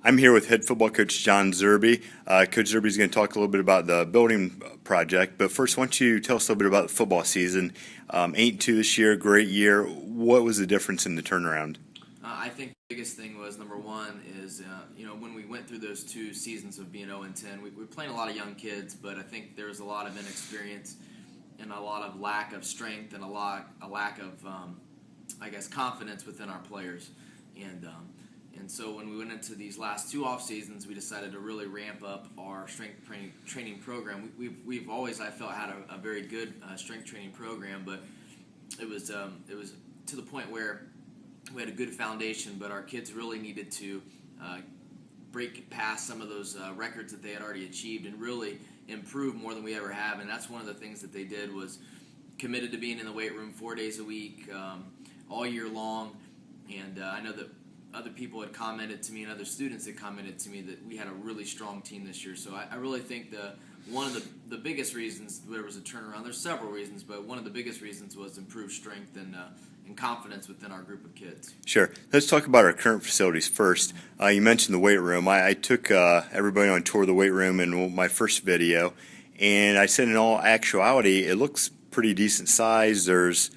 I'm here with head football coach John Zerbe. Coach Zerbe is going to talk a little bit about the building project, but first, why don't you tell us a little bit about the football season? 8-2 this year, great year. What was the difference in the turnaround? I think the biggest thing was, number one, is when we went through those two seasons of being 0-10, we were playing a lot of young kids, but I think there was a lot of inexperience and a lot of lack of strength and a lack of confidence within our players. And so when we went into these last two off seasons, we decided to really ramp up our strength training program. We've always, I felt, had a very good strength training program, but it was to the point where we had a good foundation, but our kids really needed to break past some of those records that they had already achieved and really improve more than we ever have. And that's one of the things that they did, was committed to being in the weight room 4 days a week, all year long. And I know that other people had commented to me, and other students had commented to me, that we had a really strong team this year. So I really think one of the biggest reasons there was a turnaround, there's several reasons, but one of the biggest reasons was improved strength and confidence within our group of kids. Sure. Let's talk about our current facilities first. You mentioned the weight room. I took everybody on a tour of the weight room in my first video, and I said in all actuality, it looks pretty decent size. There's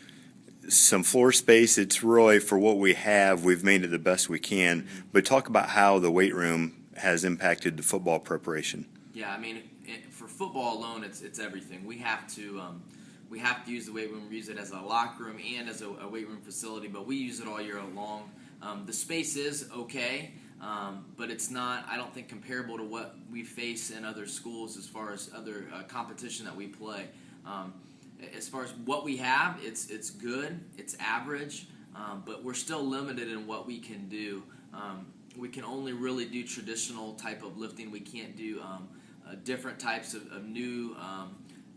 some floor space. It's really, for what we have, we've made it the best we can. But talk about how the weight room has impacted the football preparation. Yeah, I mean, for football alone, it's everything. We have to use the weight room. We use it as a locker room and as a weight room facility, but we use it all year long. The space is okay, but it's not, I don't think, comparable to what we face in other schools as far as other competition that we play. As far as what we have, it's good, it's average, but we're still limited in what we can do. We can only really do traditional type of lifting. We can't do different types of new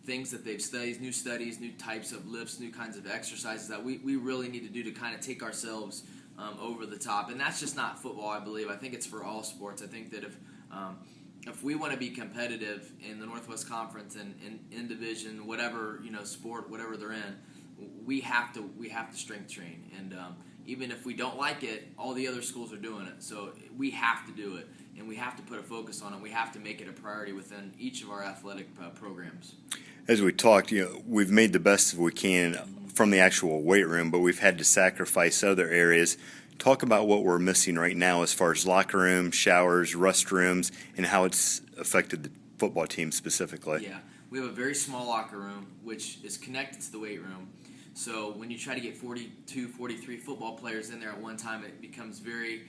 things that they've studied, new studies, new types of lifts, new kinds of exercises that we really need to do to kind of take ourselves over the top. And that's just not football, I believe. I think it's for all sports. I think that if we want to be competitive in the Northwest Conference and in division, whatever sport, whatever they're in, we have to strength train. And even if we don't like it, all the other schools are doing it. So we have to do it, and we have to put a focus on it. We have to make it a priority within each of our athletic programs. As we talked, we've made the best we can from the actual weight room, but we've had to sacrifice other areas. Talk about what we're missing right now as far as locker rooms, showers, restrooms, and how it's affected the football team specifically. Yeah, we have a very small locker room, which is connected to the weight room. So when you try to get 42, 43 football players in there at one time, it becomes very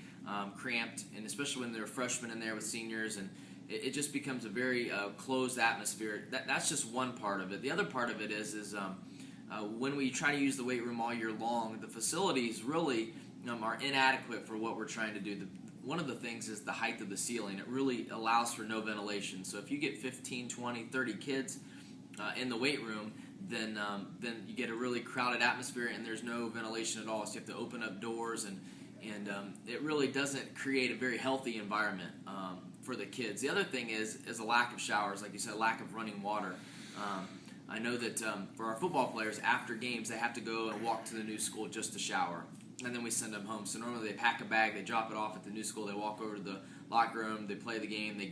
cramped, and especially when there are freshmen in there with seniors, and it just becomes a very closed atmosphere. That's just one part of it. The other part of it is when we try to use the weight room all year long, the facilities really are inadequate for what we're trying to do. One of the things is the height of the ceiling. It really allows for no ventilation. So if you get 15, 20, 30 kids in the weight room, then you get a really crowded atmosphere, and there's no ventilation at all. So you have to open up doors, and it really doesn't create a very healthy environment for the kids. The other thing is a lack of showers, like you said, lack of running water. I know that for our football players, after games, they have to go and walk to the new school just to shower, and then we send them home. So normally they pack a bag, they drop it off at the new school, they walk over to the locker room, they play the game,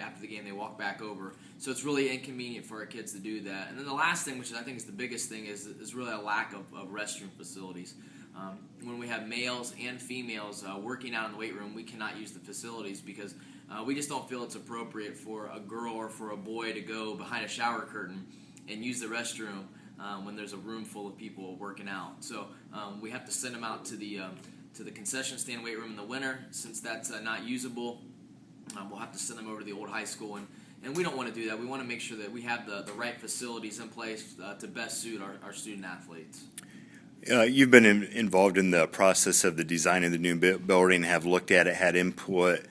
after the game they walk back over. So it's really inconvenient for our kids to do that. And then the last thing, which I think is the biggest thing, is really a lack of restroom facilities. When we have males and females working out in the weight room, we cannot use the facilities because we just don't feel it's appropriate for a girl or for a boy to go behind a shower curtain and use the restroom when there's a room full of people working out. So we have to send them out to the concession stand weight room in the winter. Since that's not usable, we'll have to send them over to the old high school, and we don't want to do that. We want to make sure that we have the right facilities in place to best suit our student athletes. You've been involved in the process of the design of the new building, have looked at it, had input.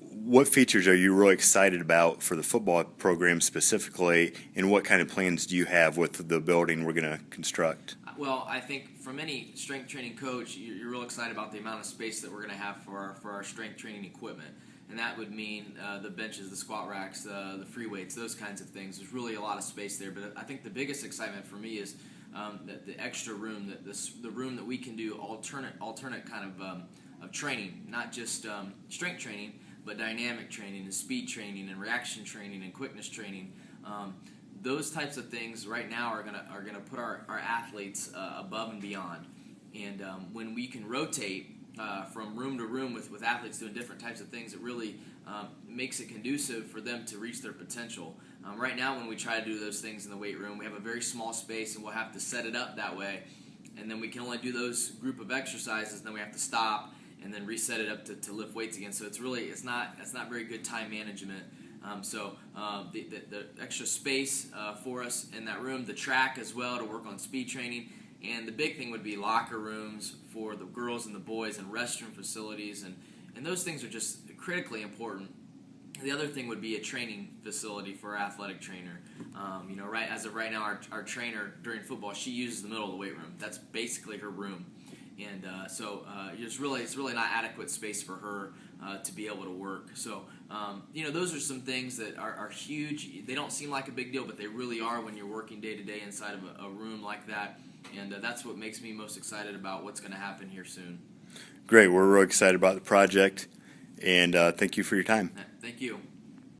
What features are you really excited about for the football program specifically, and what kind of plans do you have with the building we're going to construct? Well, I think from any strength training coach, you're real excited about the amount of space that we're going to have for our strength training equipment. And that would mean the benches, the squat racks, the free weights, those kinds of things. There's really a lot of space there. But I think the biggest excitement for me is the extra room, the room that we can do alternate kind of training, not just strength training, but dynamic training and speed training and reaction training and quickness training. Those types of things right now are gonna put our athletes above and beyond. And when we can rotate from room to room with athletes doing different types of things, it really makes it conducive for them to reach their potential. Right now, when we try to do those things in the weight room, we have a very small space, and we'll have to set it up that way. And then we can only do those group of exercises, and then we have to stop and then reset it up to lift weights again. So it's not very good time management. The extra space for us in that room, the track as well to work on speed training, and the big thing would be locker rooms for the girls and the boys and restroom facilities, and those things are just critically important. The other thing would be a training facility for our athletic trainer. Right as of right now, our trainer during football, she uses the middle of the weight room. That's basically her room, and it's really not adequate space for her to be able to work. So those are some things that are huge. They don't seem like a big deal, but they really are when you're working day to day inside of a room like that. And that's what makes me most excited about what's going to happen here soon. Great. We're real excited about the project, and thank you for your time. Thank you.